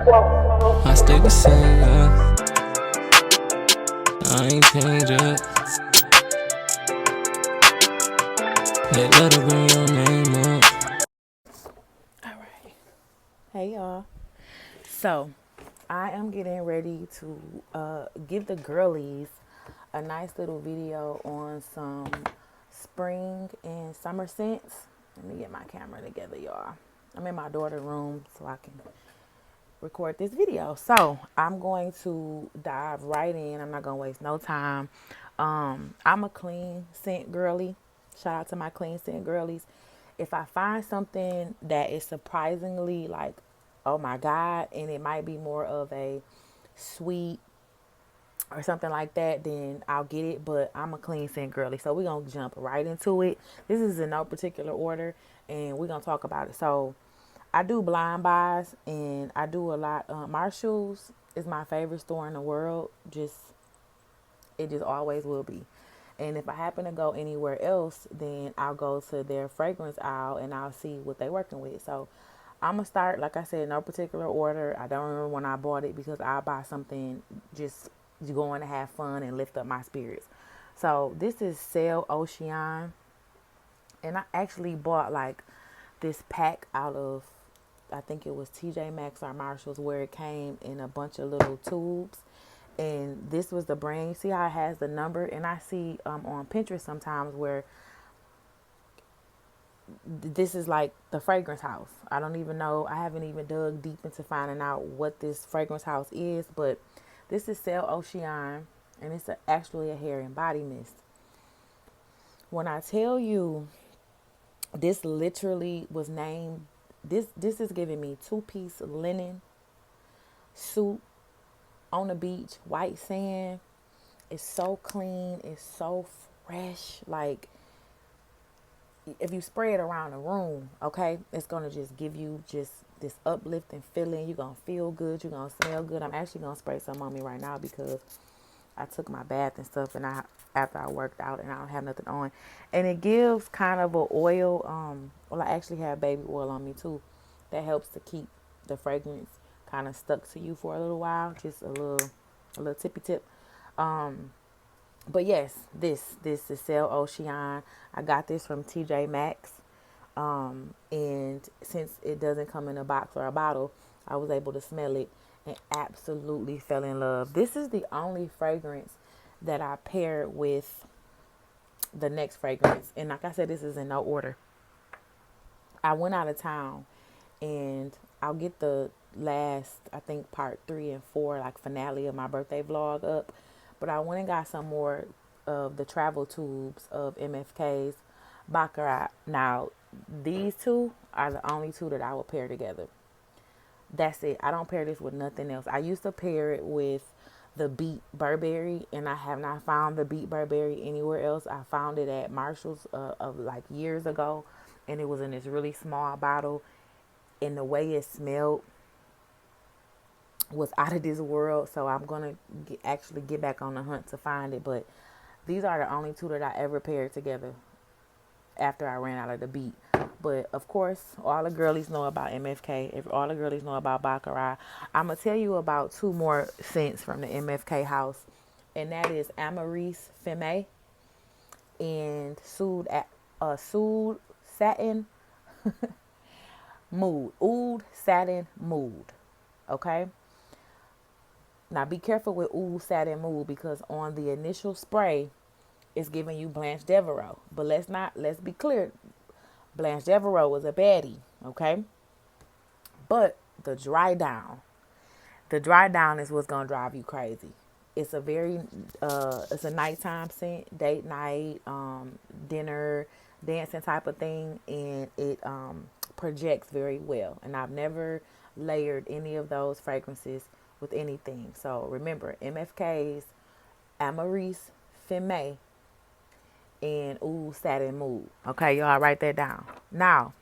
I stay the same, yeah. I ain't changed up. They let her bring your name up. All right. Hey, y'all. So, I am getting ready to give the girlies a nice little video on some spring and summer scents. Let me get my camera together, y'all. I'm in my daughter's room so I can record this video. So, I'm going to dive right in. I'm not going to waste no time. I'm a clean scent girly. Shout out to my clean scent girlies. If I find something that is surprisingly like, oh my God, and it might be more of a sweet or something like that, then I'll get it. But I'm a clean scent girly. So we're going to jump right into it. This is in no particular order and we're going to talk about it. So I do blind buys and I do a lot. Marshall's is my favorite store in the world. It just always will be. And if I happen to go anywhere else, then I'll go to their fragrance aisle and I'll see what they're working with. So I'm gonna start, like I said, in no particular order. I don't remember when I bought it because I buy something just going to have fun and lift up my spirits. So this is Cell Ocean, and I actually bought like this pack out of, I think it was TJ Maxx or Marshalls, where it came in a bunch of little tubes. And this was the brand. You see how it has the number? And I see on Pinterest sometimes where this is like the fragrance house. I don't even know. I haven't even dug deep into finding out what this fragrance house is. But this is Cell Ocean. And it's actually a hair and body mist. When I tell you this literally was named, this is giving me two-piece linen suit on the beach, white sand. It's so clean. It's so fresh. Like, if you spray it around the room, okay, it's going to just give you just this uplifting feeling. You're going to feel good. You're going to smell good. I'm actually going to spray some on me right now because I took my bath and stuff and after I worked out and I don't have nothing on. And it gives kind of a oil. Well, I actually have baby oil on me too. That helps to keep the fragrance kind of stuck to you for a little while. Just a little tippy tip. But yes, this is Cell Ocean. I got this from TJ Maxx. And since it doesn't come in a box or a bottle, I was able to smell it and absolutely fell in love. This is the only fragrance that I paired with the next fragrance. And like I said, this is in no order. I went out of town and I'll get the last, I think part 3 and 4, like finale of my birthday vlog up. But I went and got some more of the travel tubes of MFK's Baccarat. Now, these two are the only two that I will pair together. That's it. I don't pair this with nothing else. I used to pair it with the Beat Burberry, and I have not found the Beat Burberry anywhere else. I found it at Marshall's of like years ago, and it was in this really small bottle. And the way it smelled was out of this world. So I'm gonna actually get back on the hunt to find it. But these are the only two that I ever paired together after I ran out of the Beat. But of course, all the girlies know about MFK. If all the girlies know about Baccarat, I'm gonna tell you about two more scents from the MFK house, and that is Amaris Femme and Sood Satin Mood. Oud Satin Mood. Okay. Now be careful with Oud Satin Mood because on the initial spray, it's giving you Blanche Devereaux. But let's be clear. Blanche Devereaux was a baddie, okay? But the dry down is what's gonna drive you crazy. It's a very, it's a nighttime scent, date night, dinner, dancing type of thing, and it projects very well. And I've never layered any of those fragrances with anything. So remember, MFK's Amaris Femme and Oud Satin Mood. Okay, y'all write that down. Now,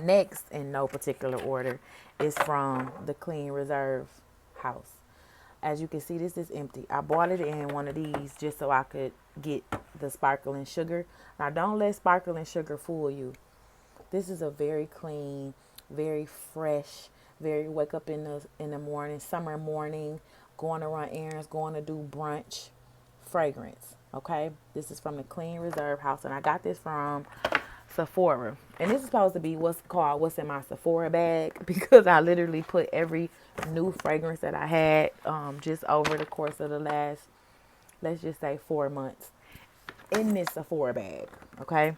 next, in no particular order, is from the Clean Reserve house. As you can see, this is empty. I bought it in one of these just so I could get the sparkling sugar. Now, don't let sparkling sugar fool you. This is a very clean, very fresh, Very wake up in the morning, summer morning, going to run errands, going to do brunch fragrance. Okay, this is from the Clean Reserve House, and I got this from Sephora. And this is supposed to be what's in my Sephora bag because I literally put every new fragrance that I had just over the course of the last, let's just say, 4 months in this Sephora bag. Okay,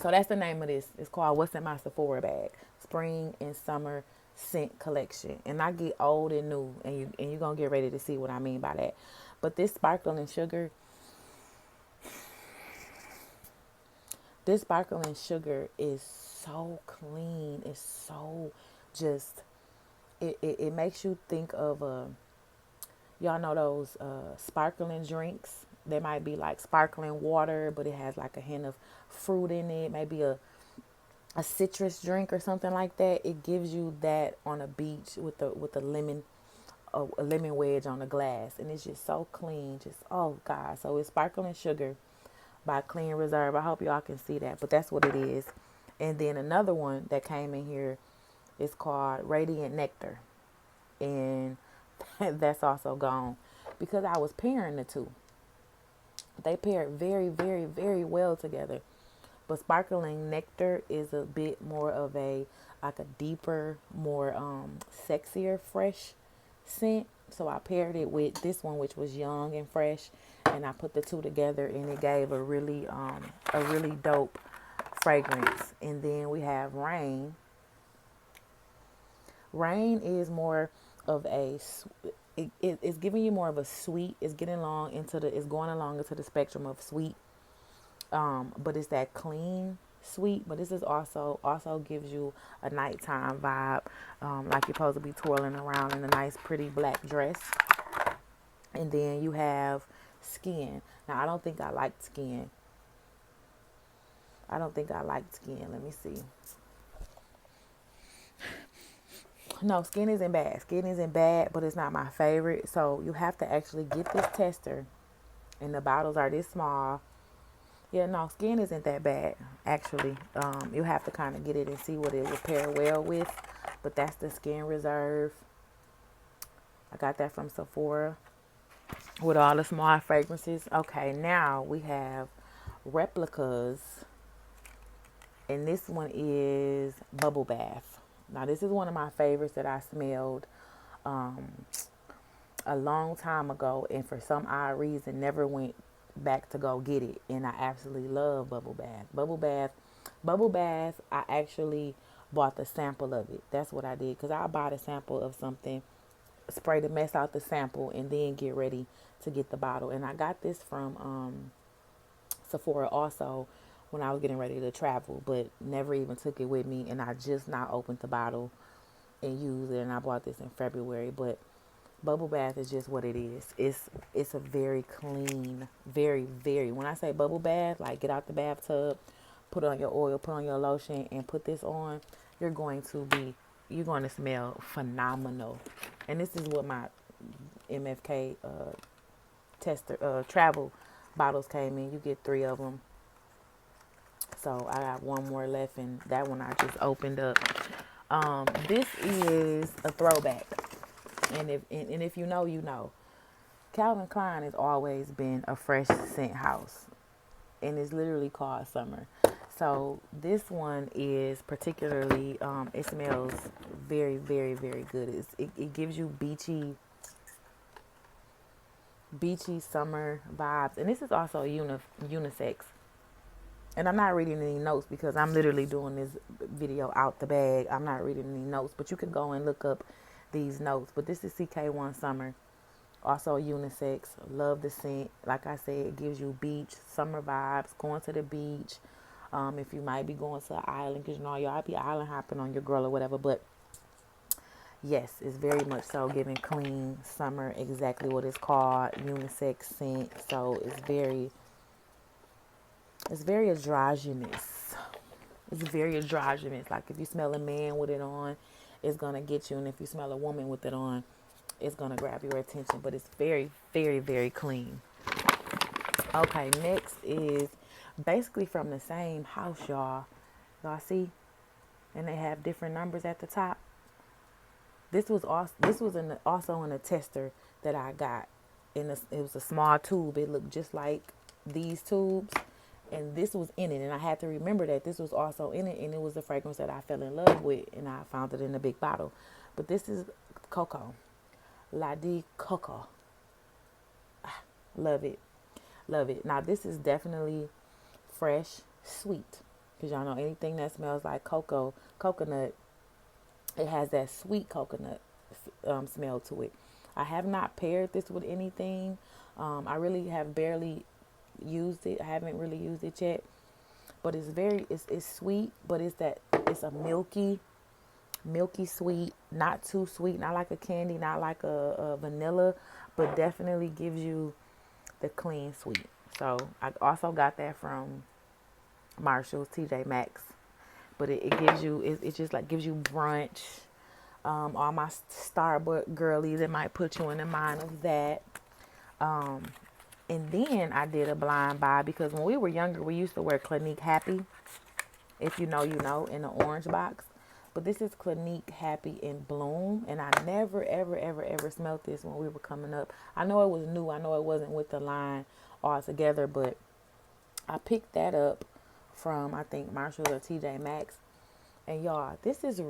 so that's the name of this. It's called What's in My Sephora Bag, Spring and Summer Scent Collection. And I get old and new, and you're gonna get ready to see what I mean by that. But this sparkling sugar is so clean. It's so just it makes you think of y'all know those sparkling drinks. They might be like sparkling water, but it has like a hint of fruit in it. Maybe a citrus drink or something like that. It gives you that on a beach with the lemon, a lemon wedge on the glass, and it's just so clean. Just oh god. So it's sparkling sugar by Clean Reserve. I hope y'all can see that, but that's what it is. And then another one that came in here is called Radiant Nectar, and that's also gone because I was pairing the two. They pair very, very, very well together. But sparkling nectar is a bit more of a like a deeper, more sexier, fresh scent. So I paired it with this one, which was young and fresh, and I put the two together, and it gave a really dope fragrance. And then we have Rain. Rain is more of it's giving you more of a sweet. It's going along into the spectrum of sweet, but it's that clean sweet. But this is also gives you a nighttime vibe, like you're supposed to be twirling around in a nice, pretty black dress. And then you have Skin. Now I don't think I liked Skin. Let me see. No, Skin isn't bad. Skin isn't bad, but it's not my favorite. So you have to actually get this tester, and the bottles are this small. Yeah, no, Skin isn't that bad, actually. You have to kind of get it and see what it will pair well with. But that's the Skin Reserve. I got that from Sephora with all the small fragrances. Okay, now we have Replicas, and this one is Bubble Bath. Now, this is one of my favorites that I smelled a long time ago, and for some odd reason never went back to go get it. And I absolutely love Bubble Bath. Bubble Bath, I actually bought the sample of it. That's what I did, because I bought a sample of something, spray the mess out the sample, and then get ready to get the bottle. And I got this from Sephora also when I was getting ready to travel, but never even took it with me, and I just now opened the bottle and used it, and I bought this in February. But Bubble Bath is just what it is. It's a very clean, very, very, when I say bubble bath, like get out the bathtub, put on your oil, put on your lotion, and put this on, you're going to smell phenomenal. And this is what my MFK tester travel bottles came in. You get 3 of them. So I got one more left, and that one I just opened up. This is a throwback, and if you know, you know. Calvin Klein has always been a fresh scent house, and it's literally called Summer. So this one is particularly, it smells very, very, very good. It gives you beachy summer vibes, and this is also unisex. And I'm not reading any notes because I'm literally doing this video out the bag. I'm not reading any notes, but you can go and look up these notes. But this is CK1 Summer, also unisex. Love the scent. Like I said, it gives you beach, summer vibes, going to the beach. If you might be going to an island, because you know, y'all be island hopping on your girl or whatever. But yes, it's very much so giving clean summer, exactly what it's called, unisex scent. So it's very androgynous. It's very androgynous. Like if you smell a man with it on, it's going to get you. And if you smell a woman with it on, it's going to grab your attention. But it's very, very, very clean. Okay, next is basically from the same house, y'all. Y'all see? And they have different numbers at the top. This was also in a tester that I got. It was a small tube. It looked just like these tubes, and this was in it. And I had to remember that this was also in it, and it was the fragrance that I fell in love with, and I found it in a big bottle. But this is Coco, La Di Coco. Love it, love it. Now this is definitely fresh, sweet, because y'all know anything that smells like coconut, it has that sweet coconut smell to it. I have not paired this with anything. I really have barely used it. I haven't really used it yet, but it's sweet, but it's a milky sweet, not too sweet, not like a candy, not like a vanilla, but definitely gives you the clean sweet. So I also got that from Marshalls, TJ Maxx, but it gives you it just like gives you brunch. All my Starbucks girlies, it might put you in the mind of that. Um, and then I did a blind buy because when we were younger, we used to wear Clinique Happy. If you know, you know, in the orange box. But this is Clinique Happy in Bloom, and I never, ever, ever, ever smelled this when we were coming up. I know it was new. I know it wasn't with the line altogether, but I picked that up from I think Marshalls or TJ Maxx. And y'all, this is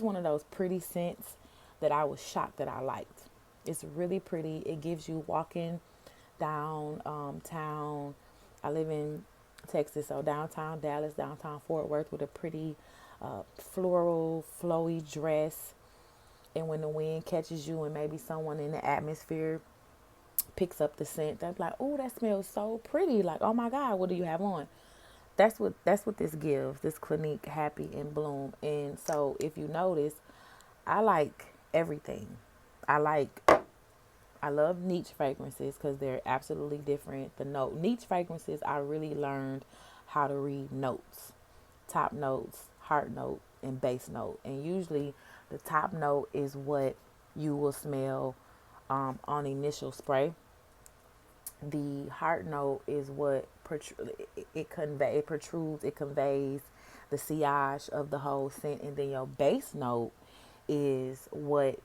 one of those pretty scents that I was shocked that I liked. It's really pretty. It gives you walking down town. I live in Texas, so downtown Dallas, downtown Fort Worth, with a pretty floral, flowy dress. And when the wind catches you, and maybe someone in the atmosphere picks up the scent, they're like, "Oh, that smells so pretty!" Like, "Oh my God, what do you have on?" That's what this gives. This Clinique Happy in Bloom. And so, if you notice, I like everything. I like I love niche fragrances because they're absolutely different. The niche fragrances, I really learned how to read notes, top notes, heart note, and base note. And usually, the top note is what you will smell on initial spray. The heart note is what it protrudes, it conveys the sillage of the whole scent, and then your base note is what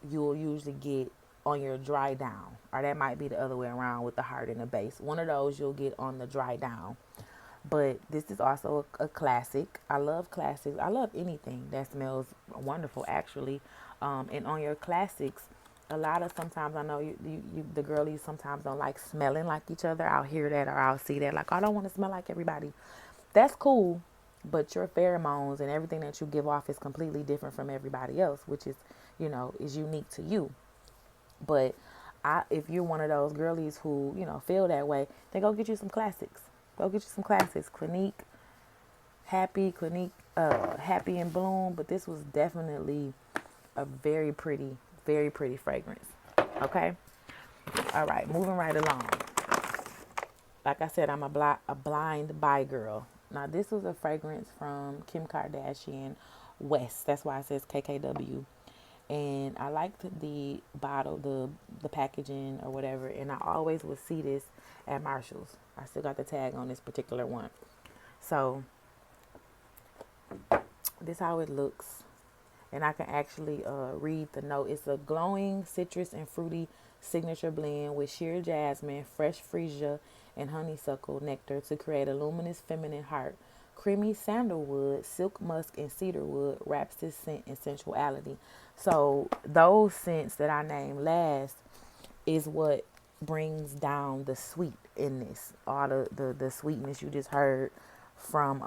you'll usually get on your dry down, or that might be the other way around with the heart and the base. One of those you'll get on the dry down. But this is also a classic. I love classics. I love anything that smells wonderful, actually. And on your classics, a lot of sometimes I know the girlies sometimes don't like smelling like each other. I'll hear that or I'll see that. Like, I don't want to smell like everybody. That's cool. But your pheromones and everything that you give off is completely different from everybody else, which is unique to you. But if you're one of those girlies who, feel that way, then go get you some classics. Go get you some classics. Clinique Happy in Bloom. But this was definitely a very pretty fragrance. Okay? All right, moving right along. Like I said, I'm a blind buy girl. Now, this was a fragrance from Kim Kardashian West. That's why it says KKW. And I liked the bottle, the packaging or whatever. And I always would see this at Marshalls. I still got the tag on this particular one. So this how it looks. And I can actually read the note. It's a glowing citrus and fruity signature blend with sheer jasmine, fresh freesia, and honeysuckle nectar to create a luminous feminine heart. Creamy sandalwood, silk musk, and cedarwood wraps this scent in sensuality. So those scents that I named last is what brings down the sweet in this. All the sweetness you just heard from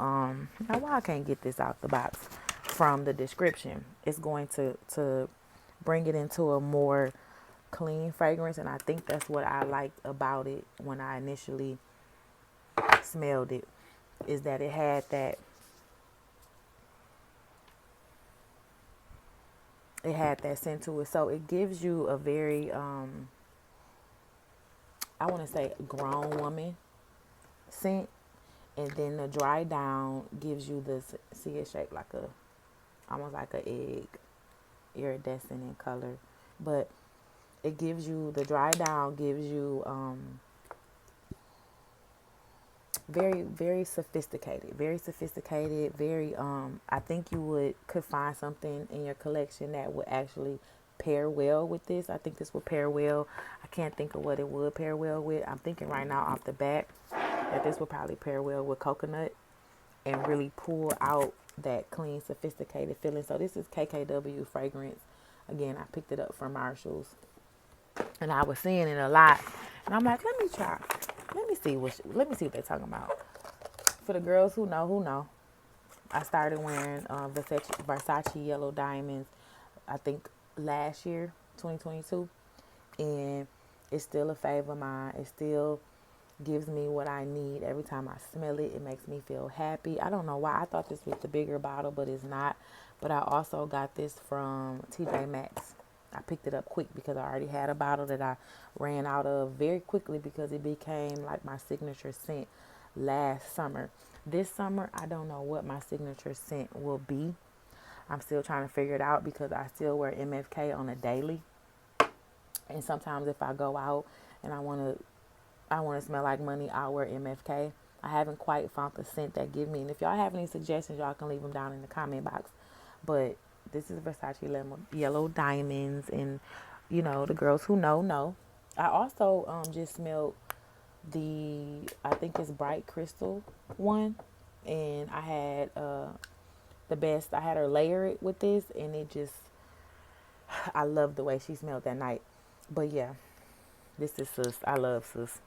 now why I can't get this out the box from the description. It's going to bring it into a more clean fragrance, and I think that's what I liked about it when I initially smelled it, is that it had that scent to it. So it gives you a very I want to say grown woman scent, and then the dry down gives you this, see, it shaped like almost like an egg, iridescent in color, but it gives you, the dry down gives you very, very sophisticated, very I think you could find something in your collection that would actually pair well with this. I think this would pair well. I can't think of what it would pair well with. I'm thinking right now off the bat that this would probably pair well with coconut and really pull out that clean, sophisticated feeling. So this is KKW fragrance. Again, I picked it up from Marshall's, and I was seeing it a lot, and I'm like, let me try. Let me see what they're talking about. For the girls who know. I started wearing Versace Yellow Diamonds, I think last year, 2022, and it's still a fave of mine. It still gives me what I need every time I smell it. It makes me feel happy. I don't know why I thought this was the bigger bottle, but it's not. But I also got this from TJ Maxx. I picked it up quick because I already had a bottle that I ran out of very quickly because it became like my signature scent last summer. This summer, I don't know what my signature scent will be. I'm still trying to figure it out because I still wear MFK on a daily. And sometimes if I go out and I want to smell like money, I'll wear MFK. I haven't quite found the scent that give me. And if y'all have any suggestions, y'all can leave them down in the comment box. But this is Versace Yellow Diamonds, and you know, the girls who know. I also just smelled I think it's Bright Crystal one, and I had the best. I had her layer it with this, and it just, I love the way she smelled that night. But yeah, this is Sis. I love Sis.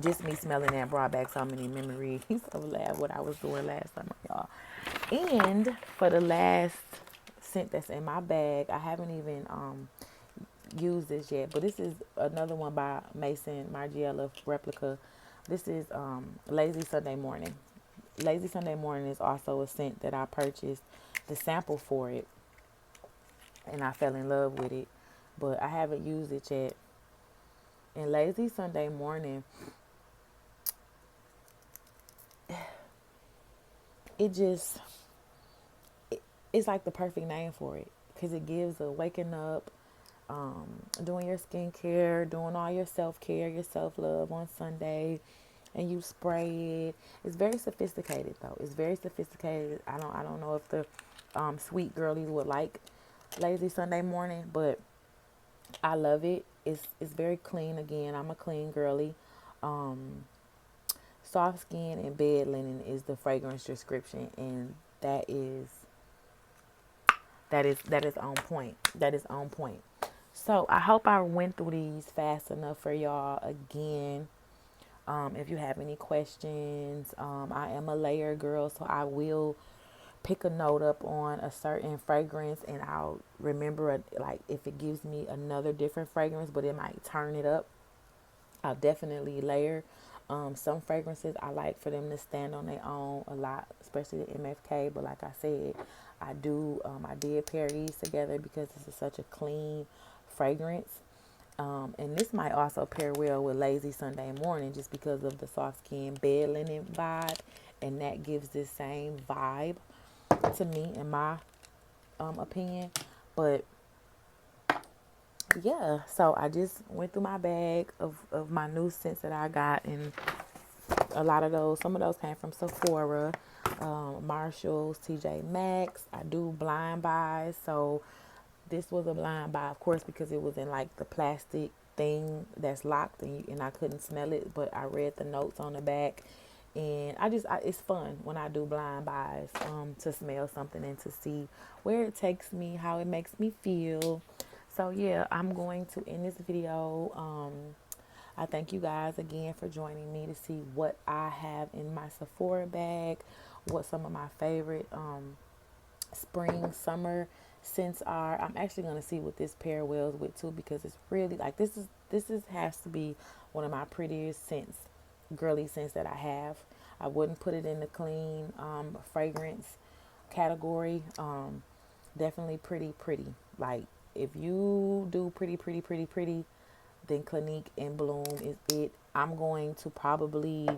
Just me smelling that brought back so many memories of what I was doing last summer, y'all. And for the last scent that's in my bag, I haven't even used this yet, but this is another one by Maison Margiela Replica. This is Lazy Sunday Morning. Lazy Sunday Morning is also a scent that I purchased the sample for it, and I fell in love with it, but I haven't used it yet. And Lazy Sunday Morning, it's like the perfect name for it because it gives a waking up, doing your skincare, doing all your self-care, your self-love on Sunday, and you spray it. It's very sophisticated though. It's very sophisticated. I don't know if the sweet girlies would like Lazy Sunday Morning, but I love it. It's very clean. Again, I'm a clean girly. Soft skin and bed linen is the fragrance description, and that is on point. That is on point. So I hope I went through these fast enough for y'all. Again, if you have any questions, I am a layer girl, so I will pick a note up on a certain fragrance, and I'll remember like if it gives me another different fragrance, but it might turn it up, I'll definitely layer. Some fragrances I like for them to stand on their own a lot, especially the MFK. But like I said, I did pair these together because this is such a clean fragrance. And this might also pair well with Lazy Sunday Morning just because of the soft skin bed linen vibe. And that gives this same vibe to me, in my opinion. But yeah, so I just went through my bag of my new scents that I got, and a lot of those, some of those came from Sephora, Marshalls, TJ Maxx. I do blind buys, so this was a blind buy, of course, because it was in like the plastic thing that's locked, and I couldn't smell it, but I read the notes on the back, and it's fun when I do blind buys, to smell something and to see where it takes me, how it makes me feel. So yeah, I'm going to end this video. I thank you guys again for joining me to see what I have in my Sephora bag, what some of my favorite spring, summer scents are. I'm actually going to see what this pair wells with too, because it's really like this has to be one of my prettiest scents, girly scents that I have. I wouldn't put it in the clean fragrance category. Definitely pretty. Like if you do pretty, then Clinique and Bloom is it. I'm going to probably,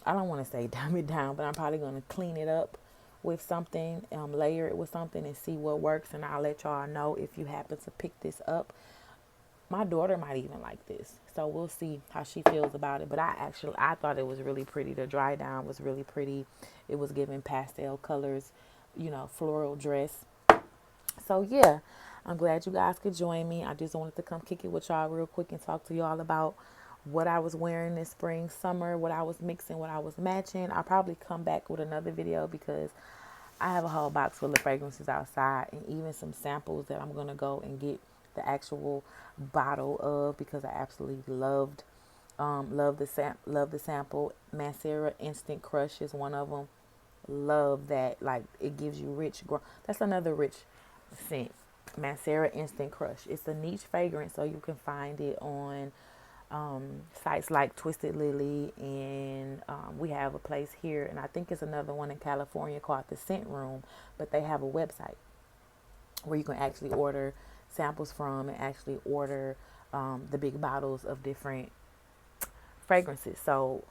I don't want to say dumb it down, but I'm probably going to clean it up with something, layer it with something and see what works. And I'll let y'all know if you happen to pick this up. My daughter might even like this, so we'll see how she feels about it. But I thought it was really pretty. The dry down was really pretty. It was giving pastel colors, floral dress. So yeah, I'm glad you guys could join me. I just wanted to come kick it with y'all real quick and talk to y'all about what I was wearing this spring, summer, what I was mixing, what I was matching. I'll probably come back with another video because I have a whole box full of fragrances outside and even some samples that I'm going to go and get the actual bottle of because I absolutely loved love the sample. Mancera Instant Crush is one of them. Love that. Like, it gives you rich that's another rich scent. Mancera Instant Crush. It's a niche fragrance, so you can find it on sites like Twisted Lily, and we have a place here, and I think it's another one in California called the Scent Room, but they have a website where you can actually order samples from and actually order the big bottles of different fragrances. So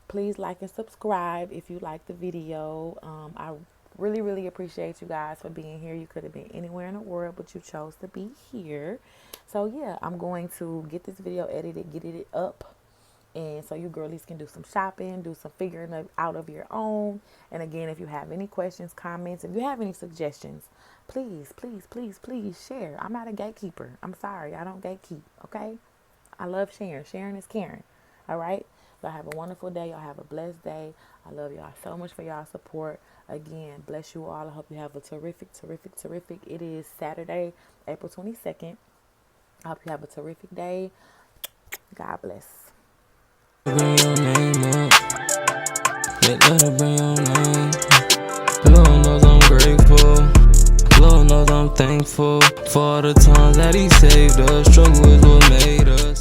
please like and subscribe if you like the video. I really appreciate you guys for being here. You could have been anywhere in the world, but you chose to be here. So yeah, I'm going to get this video edited, get it up, and so you girlies can do some shopping, do some figuring out of your own. And again, if you have any questions, comments, if you have any suggestions, please share. I'm not a gatekeeper. I'm sorry, I don't gatekeep. Okay, I love sharing. Sharing is caring. All right. Y'all have a wonderful day. Y'all have a blessed day. I love y'all so much for y'all support. Again, bless you all. I hope you have a terrific. It is Saturday, April 22nd. I hope you have a terrific day. God bless. Bring your name up. Yeah, let her bring your name. Lord knows I'm grateful. Lord knows I'm thankful for all the times that He saved us. Struggle is what made us.